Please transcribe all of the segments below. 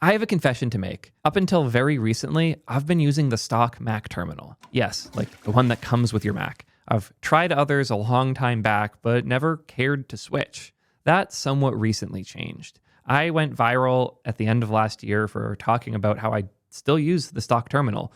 I have a confession to make. Up until very recently, I've been using the stock Mac terminal. Yes, like the one that comes with your Mac. I've tried others a long time back, but never cared to switch. That somewhat recently changed. I went viral at the end of last year for talking about how I still use the stock terminal.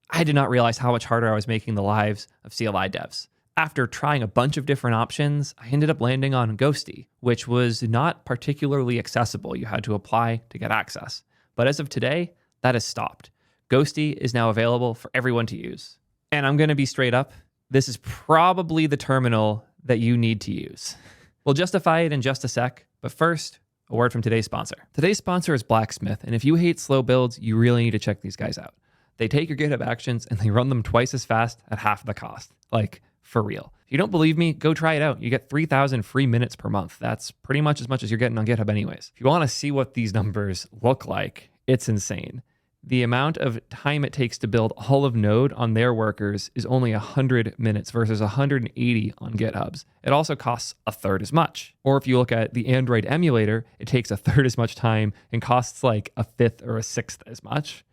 I did not realize how much harder I was making the lives of CLI devs. After trying a bunch of different options, I ended up landing on Ghostty, which was not particularly accessible. You had to apply to get access. But as of today, that has stopped. Ghostty is now available for everyone to use. And I'm going to be straight up. This is probably the terminal that you need to use. We'll justify it in just a sec, but first, a word from today's sponsor. Today's sponsor is Blacksmith, and if you hate slow builds, you really need to check these guys out. They take your GitHub actions and they run them twice as fast at half the cost. Like, for real. If you don't believe me, go try it out. You get 3,000 free minutes per month. That's pretty much as much as you're getting on GitHub anyways. If you want to see what these numbers look like, it's insane. The amount of time it takes to build all of Node on their workers is only 100 minutes versus 180 on GitHub's. It also costs a third as much. Or if you look at the Android emulator, it takes a third as much time and costs like a fifth or a sixth as much.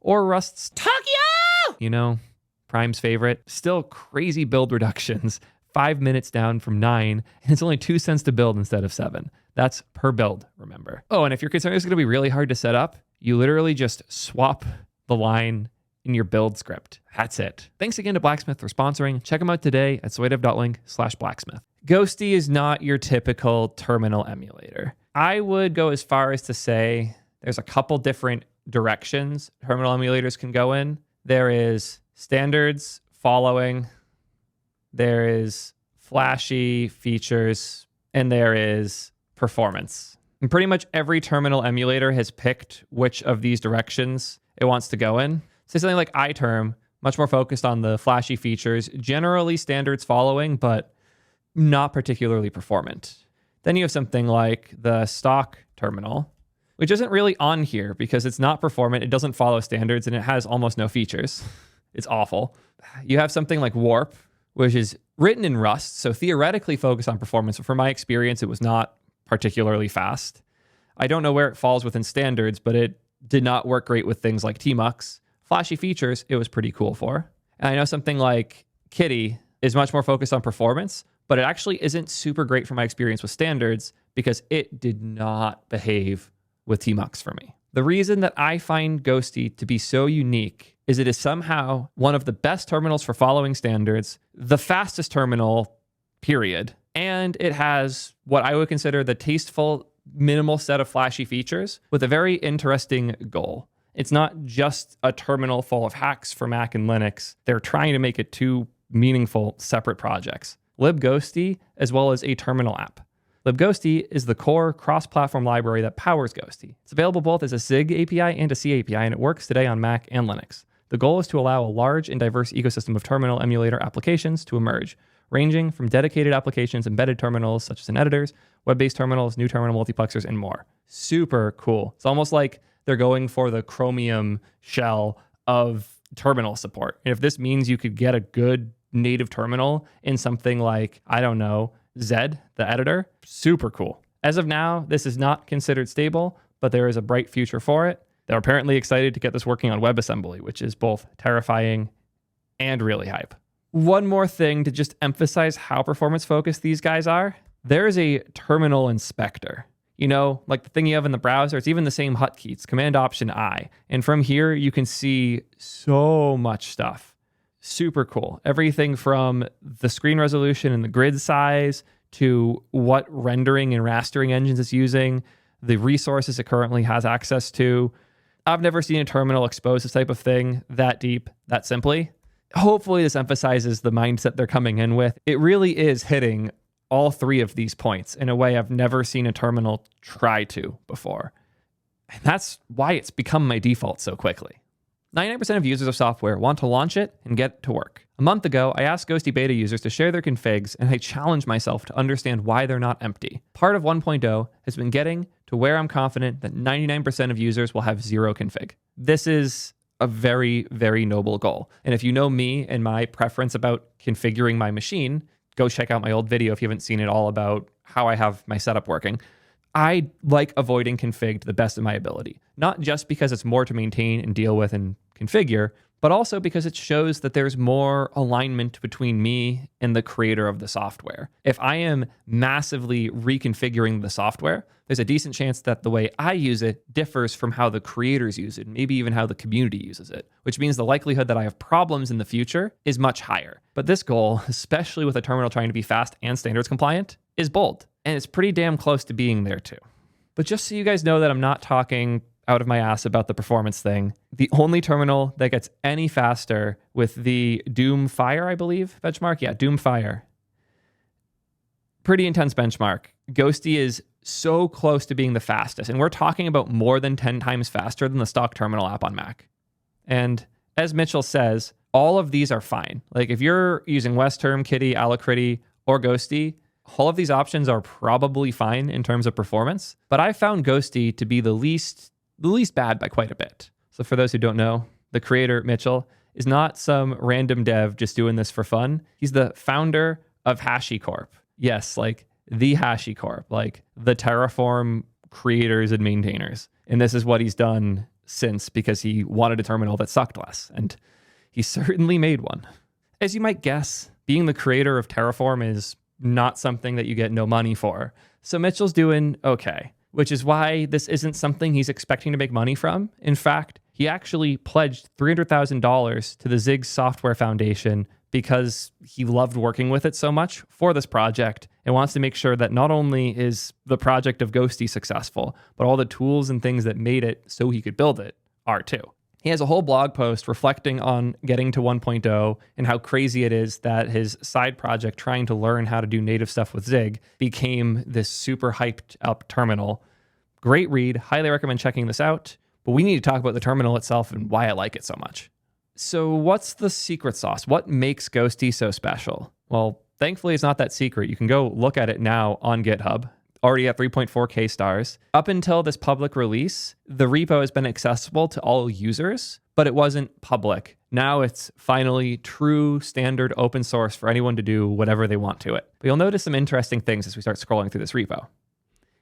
Or Rust's Tokyo! You know, Prime's favorite. Still crazy build reductions. 5 minutes down from 9, and it's only 2 cents to build instead of 7. That's per build, remember. Oh, and if you're concerned it's going to be really hard to set up, you literally just swap the line in your build script. That's it. Thanks again to Blacksmith for sponsoring. Check them out today at soydev.link/blacksmith. Ghostty is not your typical terminal emulator. I would go as far as to say there's a couple different directions terminal emulators can go in. There is standards, following, there is flashy features, and there is performance. And pretty much every terminal emulator has picked which of these directions it wants to go in. So something like iTerm, much more focused on the flashy features, generally standards following, but not particularly performant. Then you have something like the stock terminal, which isn't really on here because it's not performant, it doesn't follow standards, and it has almost no features. It's awful. You have something like Warp, which is written in Rust, so theoretically focused on performance, but from my experience, it was not particularly fast. I don't know where it falls within standards, but it did not work great with things like tmux. Flashy features, it was pretty cool for. And I know something like Kitty is much more focused on performance, but it actually isn't super great from my experience with standards because it did not behave with tmux for me. The reason that I find Ghostty to be so unique is it is somehow one of the best terminals for following standards, the fastest terminal, period. And it has what I would consider the tasteful, minimal set of flashy features with a very interesting goal. It's not just a terminal full of hacks for Mac and Linux. They're trying to make it two meaningful, separate projects. Libghostty, as well as a terminal app. Libghostty is the core cross-platform library that powers Ghostty. It's available both as a SIG API and a C API, and it works today on Mac and Linux. The goal is to allow a large and diverse ecosystem of terminal emulator applications to emerge, ranging from dedicated applications, embedded terminals such as in editors, web-based terminals, new terminal multiplexers, and more. Super cool. It's almost like they're going for the Chromium shell of terminal support. And if this means you could get a good native terminal in something like, I don't know, Zed, the editor, super cool. As of now, this is not considered stable, but there is a bright future for it. They're apparently excited to get this working on WebAssembly, which is both terrifying and really hype. One more thing to just emphasize how performance focused these guys are. There is a terminal inspector. You know, like the thing you have in the browser, it's even the same hotkeys, Command-Option-I. And from here, you can see so much stuff. Super cool. Everything from the screen resolution and the grid size to what rendering and rastering engines it's using, the resources it currently has access to. I've never seen a terminal expose this type of thing that deep, that simply. Hopefully this emphasizes the mindset they're coming in with. It really is hitting all three of these points in a way I've never seen a terminal try to before. And that's why it's become my default so quickly. 99% of users of software want to launch it and get it to work. A month ago, I asked Ghostty beta users to share their configs, and I challenged myself to understand why they're not empty. Part of 1.0 has been getting to where I'm confident that 99% of users will have zero config. This is a very, very noble goal. And if you know me and my preference about configuring my machine, go check out my old video if you haven't seen it all about how I have my setup working. I like avoiding config to the best of my ability, not just because it's more to maintain and deal with and configure, but also because it shows that there's more alignment between me and the creator of the software. If I am massively reconfiguring the software, there's a decent chance that the way I use it differs from how the creators use it, maybe even how the community uses it, which means the likelihood that I have problems in the future is much higher. But this goal, especially with a terminal trying to be fast and standards compliant, is bold, and it's pretty damn close to being there too. But just so you guys know that I'm not talking out of my ass about the performance thing, the only terminal that gets any faster with the Doom Fire, I believe, benchmark? Yeah, Doom Fire. Pretty intense benchmark. Ghostty is so close to being the fastest, and we're talking about more than 10 times faster than the stock terminal app on Mac. And as Mitchell says, all of these are fine. Like if you're using Westterm, Kitty, Alacrity, or Ghostty, all of these options are probably fine in terms of performance, but I found Ghostty to be the least bad by quite a bit. So for those who don't know, the creator, Mitchell, is not some random dev just doing this for fun. He's the founder of HashiCorp. Yes, like the HashiCorp, like the Terraform creators and maintainers. And this is what he's done since, because he wanted a terminal that sucked less. And he certainly made one. As you might guess, being the creator of Terraform is not something that you get no money for. So Mitchell's doing okay, which is why this isn't something he's expecting to make money from. In fact, he actually pledged $300,000 to the Zig Software Foundation because he loved working with it so much for this project and wants to make sure that not only is the project of Ghostty successful, but all the tools and things that made it so he could build it are too. He has a whole blog post reflecting on getting to 1.0 and how crazy it is that his side project trying to learn how to do native stuff with Zig became this super hyped up terminal. Great read. Highly recommend checking this out. But we need to talk about the terminal itself and why I like it so much. So what's the secret sauce? What makes Ghostty so special? Well, thankfully, it's not that secret. You can go look at it now on GitHub. Already at 3.4K stars. Up until this public release, the repo has been accessible to all users, but it wasn't public. Now it's finally true standard open source for anyone to do whatever they want to it. But you'll notice some interesting things as we start scrolling through this repo.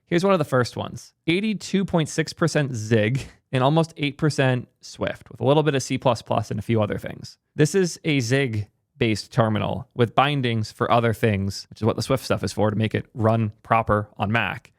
Here's one of the first ones. 82.6% Zig and almost 8% Swift with a little bit of C++ and a few other things. This is a Zig-based terminal with bindings for other things, which is what the Swift stuff is for, to make it run proper on Mac.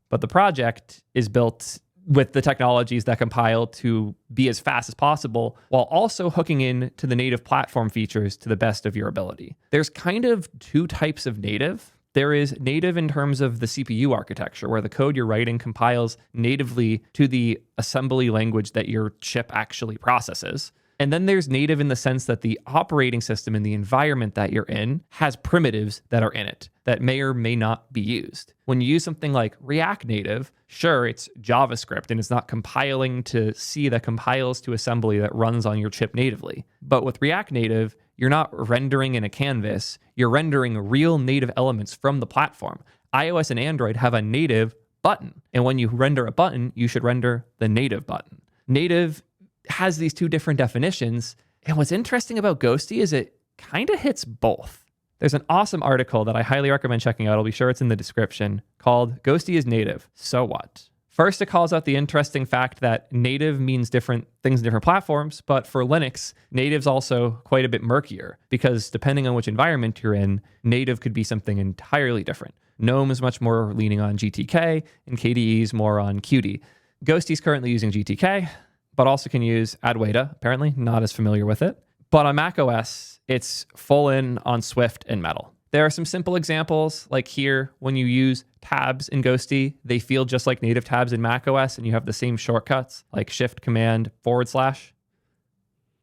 But the project is built with the technologies that compile to be as fast as possible while also hooking in to the native platform features to the best of your ability. There's kind of two types of native. There is native in terms of the CPU architecture, where the code you're writing compiles natively to the assembly language that your chip actually processes. And then there's native in the sense that the operating system and the environment that you're in has primitives that are in it that may or may not be used. When you use something like React Native, sure, it's JavaScript and it's not compiling to C that compiles to assembly that runs on your chip natively. But with React Native, you're not rendering in a canvas, you're rendering real native elements from the platform. iOS and Android have a native button. And when you render a button, you should render the native button. Native has these two different definitions. And what's interesting about Ghostty is it kind of hits both. There's an awesome article that I highly recommend checking out. I'll be sure it's in the description, called Ghostty is Native. So what? First, it calls out the interesting fact that native means different things in different platforms, but for Linux, native's also quite a bit murkier because depending on which environment you're in, native could be something entirely different. GNOME is much more leaning on GTK, and KDE is more on Qt. Ghosty's currently using GTK, but also can use Adwaita, apparently, not as familiar with it. But on macOS, it's full in on Swift and Metal. There are some simple examples, like here, when you use tabs in Ghostty, they feel just like native tabs in macOS, and you have the same shortcuts, like Shift, Command, /.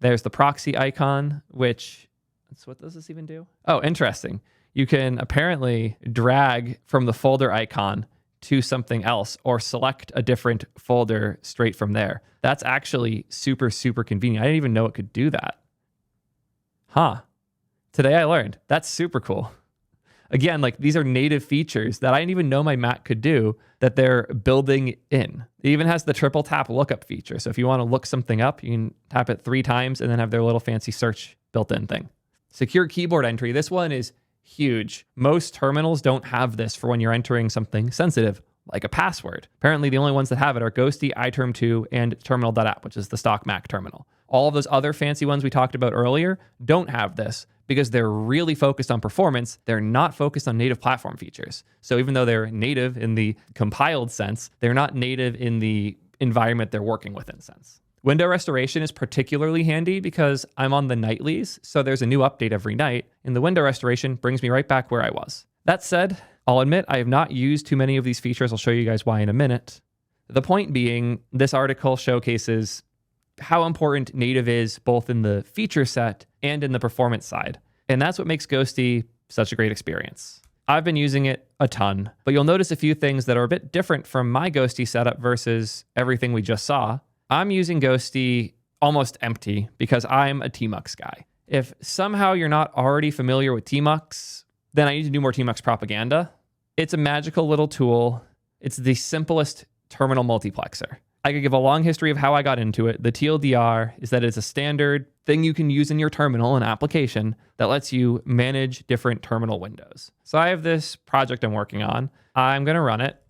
There's the proxy icon, which, what does this even do? Oh, interesting. You can apparently drag from the folder icon to something else or select a different folder straight from there. That's actually super, super convenient. I didn't even know it could do that. Huh. Today I learned. That's super cool. Again, like these are native features that I didn't even know my Mac could do that they're building in. It even has the triple tap lookup feature. So if you want to look something up, you can tap it 3 times and then have their little fancy search built-in thing. Secure keyboard entry. This one is huge. Most terminals don't have this for when you're entering something sensitive, like a password. Apparently, the only ones that have it are Ghostty, iTerm2, and terminal.app, which is the stock Mac terminal. All of those other fancy ones we talked about earlier don't have this because they're really focused on performance. They're not focused on native platform features. So even though they're native in the compiled sense, they're not native in the environment they're working within sense. Window restoration is particularly handy because I'm on the nightlies, so there's a new update every night, and the window restoration brings me right back where I was. That said, I'll admit I have not used too many of these features. I'll show you guys why in a minute. The point being, this article showcases how important native is both in the feature set and in the performance side. And that's what makes Ghostty such a great experience. I've been using it a ton, but you'll notice a few things that are a bit different from my Ghostty setup versus everything we just saw. I'm using Ghostty almost empty because I'm a tmux guy. If somehow you're not already familiar with tmux, then I need to do more tmux propaganda. It's a magical little tool. It's the simplest terminal multiplexer. I could give a long history of how I got into it. The TLDR is that it's a standard thing you can use in your terminal, an application that lets you manage different terminal windows. So I have this project I'm working on. I'm going to run it,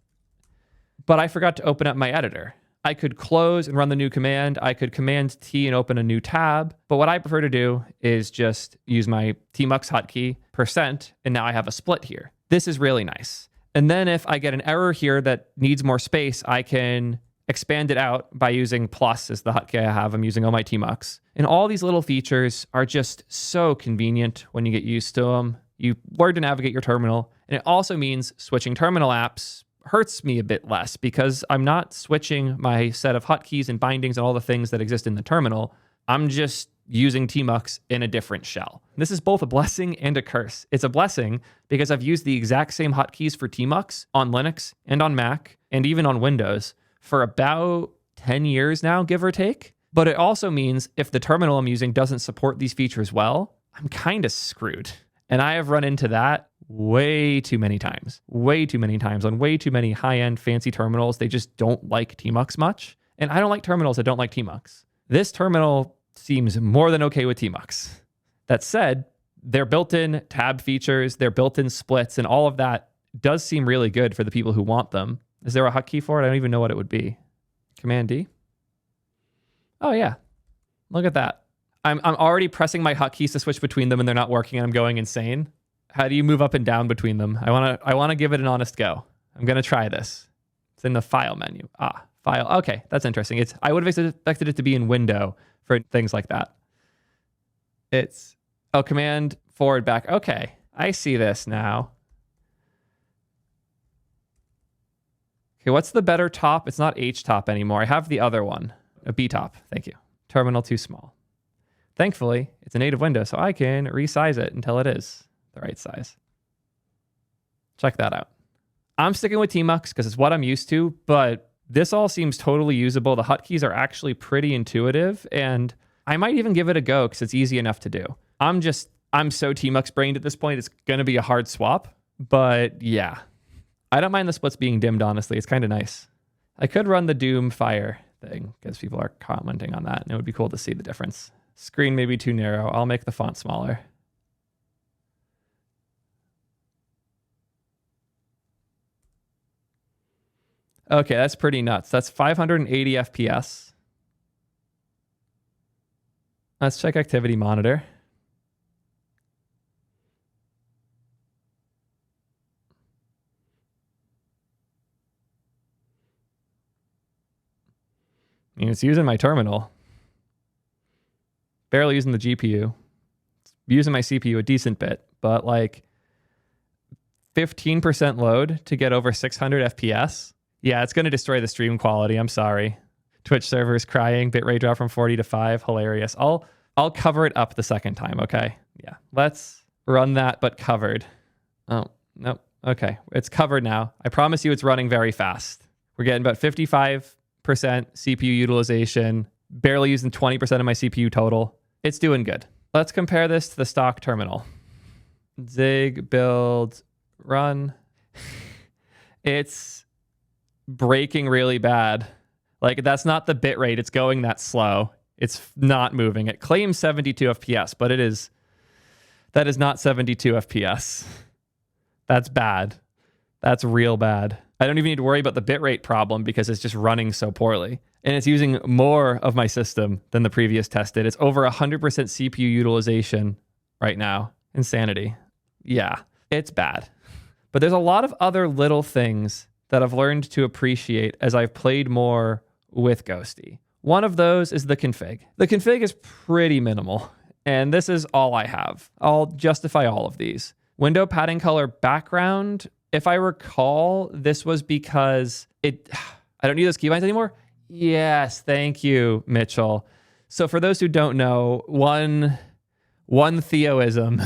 but I forgot to open up my editor. I could close and run the new command. I could Command T and open a new tab. But what I prefer to do is just use my tmux hotkey %, and now I have a split here. This is really nice. And then if I get an error here that needs more space, I can expand it out by using plus as the hotkey I have. I'm using all my tmux. And all these little features are just so convenient when you get used to them. You learn to navigate your terminal. And it also means switching terminal apps hurts me a bit less because I'm not switching my set of hotkeys and bindings and all the things that exist in the terminal. I'm just using tmux in a different shell. This is both a blessing and a curse. It's a blessing because I've used the exact same hotkeys for tmux on Linux and on Mac and even on Windows for about 10 years now, give or take. But it also means if the terminal I'm using doesn't support these features well, I'm kind of screwed. And I have run into that way too many times on way too many high-end fancy terminals. They just don't like tmux much. And I don't like terminals that don't like tmux. This terminal seems more than okay with tmux. That said, their built-in tab features, their built-in splits, and all of that does seem really good for the people who want them. Is there a hotkey for it? I don't even know what it would be. Command D? Oh yeah, look at that. I'm already pressing my hotkeys to switch between them and they're not working and I'm going insane. How do you move up and down between them? I want to give it an honest go. I'm going to try this. It's in the file menu. File. Okay, that's interesting. I would have expected it to be in window for things like that. Command forward back. Okay, I see this now. Okay, what's the better top? It's not H top anymore. I have the other one, a B top. Thank you. Terminal too small. Thankfully, it's a native window, so I can resize it until it is the right size. Check that out. I'm sticking with tmux because it's what I'm used to, but this all seems totally usable. The hotkeys are actually pretty intuitive, and I might even give it a go because it's easy enough to do. I'm so tmux brained at this point, it's going to be a hard swap, but yeah. I don't mind the splits being dimmed, honestly. It's kind of nice. I could run the Doom Fire thing because people are commenting on that, and it would be cool to see the difference. Screen may be too narrow. I'll make the font smaller. Okay, that's pretty nuts. That's 580 FPS. Let's check activity monitor. I mean, it's using my terminal. Barely using the GPU. It's using my CPU a decent bit, but like 15% load to get over 600 FPS. Yeah, it's going to destroy the stream quality. I'm sorry. Twitch servers crying, bitrate drop from 40 to 5. Hilarious. I'll cover it up the second time, okay? Yeah, let's run that, but covered. Oh, nope. Okay, it's covered now. I promise you it's running very fast. We're getting about 55% CPU utilization, barely using 20% of my CPU total. It's doing good. Let's compare this to the stock terminal. Zig, build, run. It's breaking really bad. Like, that's not the bit rate. It's going that slow. It's not moving. It claims 72 FPS, but that is not 72 FPS. That's bad. That's real bad. I don't even need to worry about the bitrate problem because it's just running so poorly. And it's using more of my system than the previous test did. It's over 100% CPU utilization right now. Insanity. Yeah, it's bad. But there's a lot of other little things that I've learned to appreciate as I've played more with Ghostty. One of those is the config. The config is pretty minimal, and this is all I have. I'll justify all of these. Window padding color background. If I recall, this was because I don't need those keybinds anymore. Yes, thank you, Mitchell. So for those who don't know, one Theoism,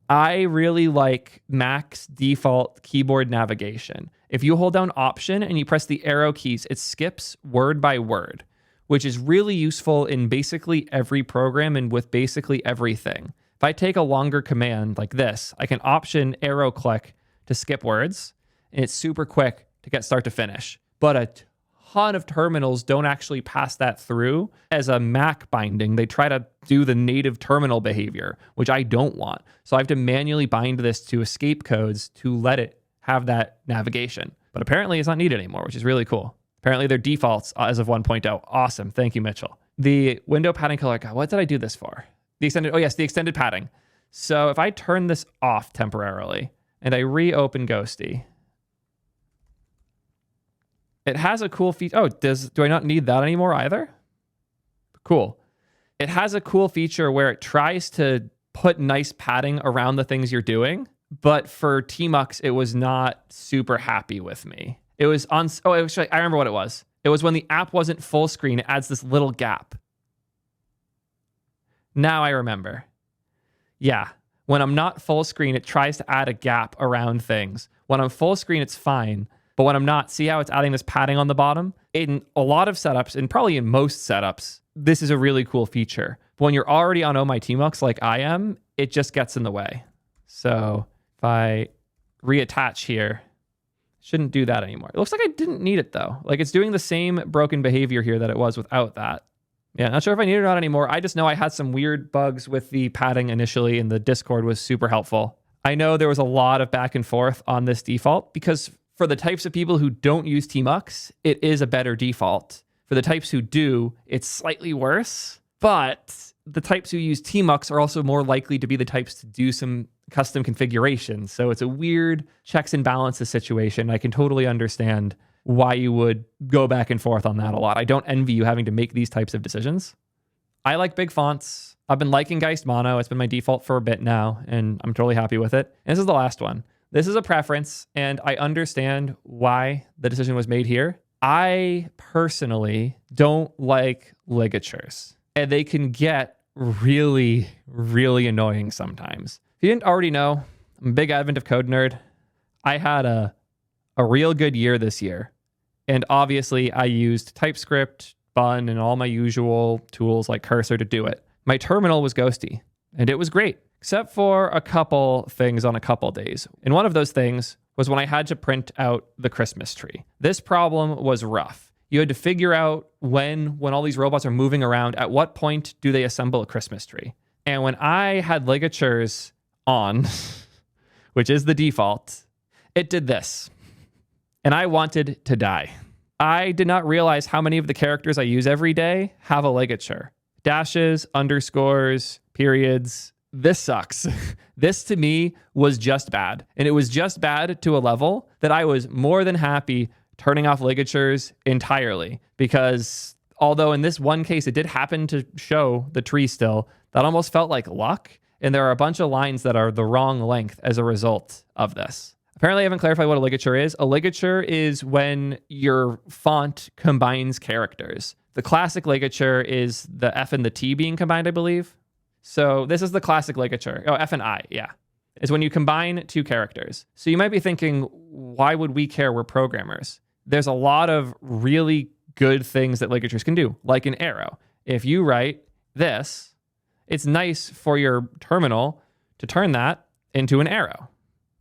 I really like Mac's default keyboard navigation. If you hold down Option and you press the arrow keys, it skips word by word, which is really useful in basically every program and with basically everything. If I take a longer command like this, I can Option arrow click to skip words, and it's super quick to get start to finish. But a ton of terminals don't actually pass that through as a Mac binding. They try to do the native terminal behavior, which I don't want. So I have to manually bind this to escape codes to let it have that navigation. But apparently it's not needed anymore, which is really cool. Apparently they're defaults as of 1.0. Awesome. Thank you, Mitchell. The window padding color, God, what did I do this for? The extended padding. So if I turn this off temporarily and I reopen Ghostty, it has a cool feature. Oh, do I not need that anymore either? Cool. It has a cool feature where it tries to put nice padding around the things you're doing, but for tmux, it was not super happy with me. It was on, I remember what it was. It was when the app wasn't full screen, it adds this little gap. Now I remember. Yeah, when I'm not full screen, it tries to add a gap around things. When I'm full screen, it's fine. But when I'm not, see how it's adding this padding on the bottom? In a lot of setups, and probably in most setups, this is a really cool feature. But when you're already on Oh My tmux like I am, it just gets in the way. So if I reattach here, shouldn't do that anymore. It looks like I didn't need it though. Like it's doing the same broken behavior here that it was without that. Yeah, not sure if I need it or not anymore. I just know I had some weird bugs with the padding initially, and the Discord was super helpful. I know there was a lot of back and forth on this default because for the types of people who don't use tmux, it is a better default. For the types who do, it's slightly worse, but the types who use tmux are also more likely to be the types to do some custom configurations. So it's a weird checks and balances situation. I can totally understand why you would go back and forth on that a lot. I don't envy you having to make these types of decisions. I like big fonts. I've been liking Geist Mono. It's been my default for a bit now, and I'm totally happy with it. And this is the last one. This is a preference, and I understand why the decision was made here. I personally don't like ligatures, and they can get really, really annoying sometimes. If you didn't already know, I'm a big advent of code nerd. I had a real good year this year, and obviously I used TypeScript, Bun, and all my usual tools like Cursor to do it. My terminal was Ghostty, and it was great, except for a couple things on a couple days. And one of those things was when I had to print out the Christmas tree. This problem was rough. You had to figure out when all these robots are moving around, at what point do they assemble a Christmas tree? And when I had ligatures on, which is the default, it did this. And I wanted to die. I did not realize how many of the characters I use every day have a ligature. Dashes, underscores, periods. This sucks. This to me was just bad. And it was just bad to a level that I was more than happy turning off ligatures entirely. Because although in this one case it did happen to show the tree still, that almost felt like luck. And there are a bunch of lines that are the wrong length as a result of this. Apparently I haven't clarified what a ligature is. A ligature is when your font combines characters. The classic ligature is the F and the T being combined, I believe. So this is the classic ligature. Oh, F and I, yeah. Is when you combine two characters. So you might be thinking, why would we care? We're programmers. There's a lot of really good things that ligatures can do, like an arrow. If you write this, it's nice for your terminal to turn that into an arrow.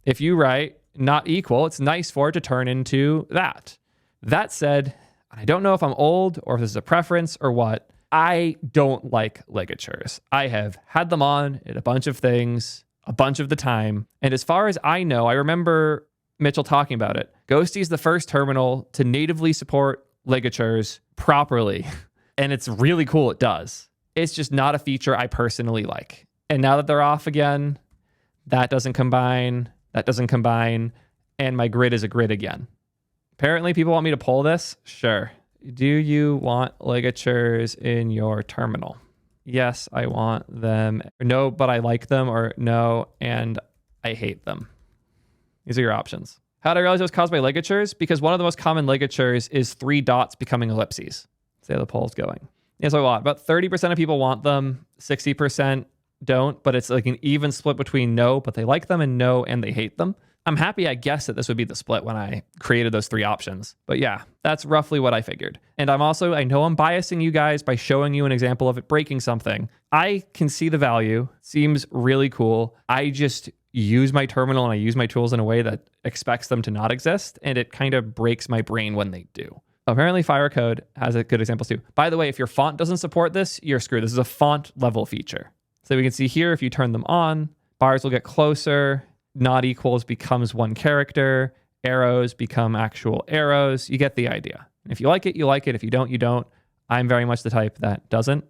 If you write not equal, it's nice for it to turn into that. That said, I don't know if I'm old or if this is a preference or what. I don't like ligatures. I have had them on in a bunch of things, a bunch of the time. And as far as I know, I remember Mitchell talking about it. Ghostty is the first terminal to natively support ligatures properly. And it's really cool it does. It's just not a feature I personally like. And now that they're off again, that doesn't combine, and my grid is a grid again. Apparently people want me to pull this. Sure. Do you want ligatures in your terminal? Yes, I want them. No, but I like them, or no, and I hate them. These are your options. How did I realize it was caused by ligatures? Because one of the most common ligatures is 3 dots becoming ellipses. See how the poll's going. It's a lot. About 30% of people want them, 60% don't, but it's like an even split between no, but they like them, and no, and they hate them. I'm happy I guessed that this would be the split when I created those 3 options. But yeah, that's roughly what I figured. And I know I'm biasing you guys by showing you an example of it breaking something. I can see the value. Seems really cool. I just use my terminal and I use my tools in a way that expects them to not exist. And it kind of breaks my brain when they do. Apparently Firecode has a good example too. By the way, if your font doesn't support this, you're screwed. This is a font level feature. So we can see here, if you turn them on, bars will get closer. Not equals becomes one character. Arrows become actual arrows. You get the idea. If you like it, you like it. If you don't, you don't. I'm very much the type that doesn't.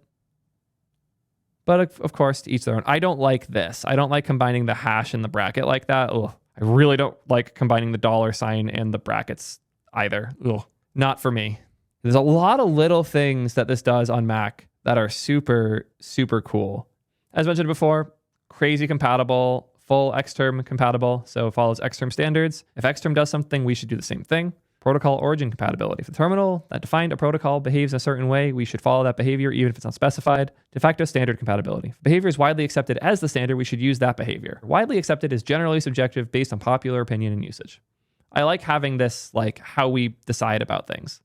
But of course, to each their own. I don't like this. I don't like combining the hash and the bracket like that. Ugh. I really don't like combining the $ and the brackets either. Ugh. Not for me. There's a lot of little things that this does on Mac that are super, super cool. As mentioned before, crazy compatible, full Xterm compatible, so it follows Xterm standards. If Xterm does something, we should do the same thing. Protocol origin compatibility. If the terminal that defined a protocol behaves in a certain way, we should follow that behavior even if it's not specified. De facto standard compatibility. If behavior is widely accepted as the standard, we should use that behavior. Widely accepted is generally subjective based on popular opinion and usage. I like having this, like how we decide about things.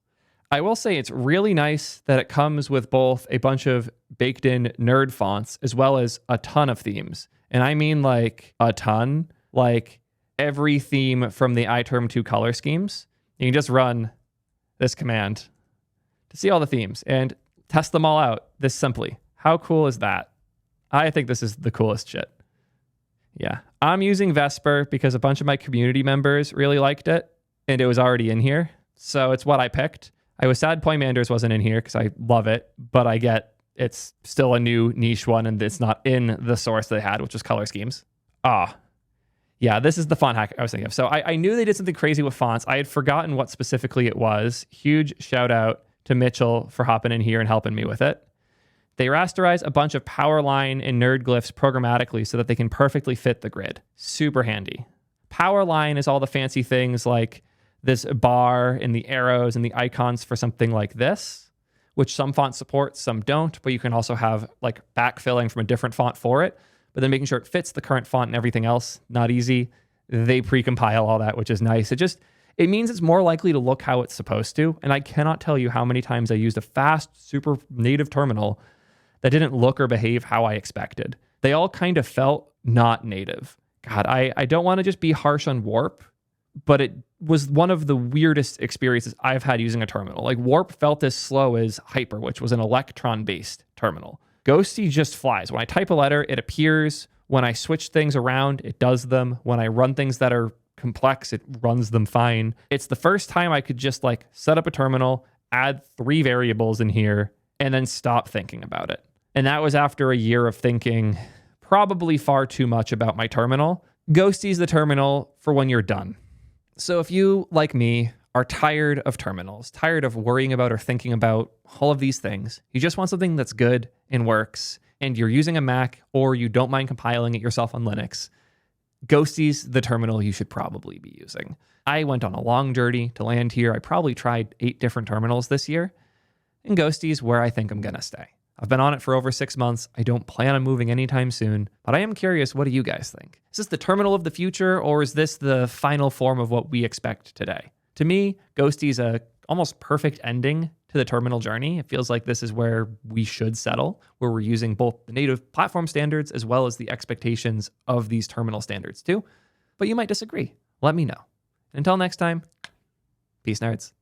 I will say it's really nice that it comes with both a bunch of baked in nerd fonts as well as a ton of themes. And I mean like a ton, like every theme from the iTerm2 color schemes. You can just run this command to see all the themes and test them all out this simply. How cool is that? I think this is the coolest shit. Yeah, I'm using Vesper because a bunch of my community members really liked it and it was already in here. So it's what I picked. I was sad Poimanders wasn't in here because I love it, but I get it's still a new niche one and it's not in the source they had, which was color schemes. Yeah, this is the font hack I was thinking of. So I knew they did something crazy with fonts. I had forgotten what specifically it was. Huge shout out to Mitchell for hopping in here and helping me with it. They rasterize a bunch of powerline and nerd glyphs programmatically so that they can perfectly fit the grid. Super handy. Powerline is all the fancy things like this bar and the arrows and the icons for something like this, which some fonts support, some don't, but you can also have like backfilling from a different font for it, but then making sure it fits the current font and everything else, not easy. They pre-compile all that, which is nice. It means it's more likely to look how it's supposed to, and I cannot tell you how many times I used a fast, super native terminal that didn't look or behave how I expected. They all kind of felt not native. God, I don't want to just be harsh on Warp, but it was one of the weirdest experiences I've had using a terminal. Like Warp felt as slow as Hyper, which was an Electron-based terminal. Ghostty just flies. When I type a letter, it appears. When I switch things around, it does them. When I run things that are complex, it runs them fine. It's the first time I could just like set up a terminal, add 3 variables in here, and then stop thinking about it. And that was after a year of thinking probably far too much about my terminal. Ghosty's the terminal for when you're done. So if you, like me, are tired of terminals, tired of worrying about or thinking about all of these things, you just want something that's good and works, and you're using a Mac or you don't mind compiling it yourself on Linux, Ghosty's the terminal you should probably be using. I went on a long journey to land here. I probably tried 8 different terminals this year, and Ghosty's where I think I'm going to stay. I've been on it for over 6 months. I don't plan on moving anytime soon, but I am curious, what do you guys think? Is this the terminal of the future, or is this the final form of what we expect today? To me, Ghosty's a almost perfect ending to the terminal journey. It feels like this is where we should settle, where we're using both the native platform standards as well as the expectations of these terminal standards too. But you might disagree. Let me know. Until next time, peace, nerds.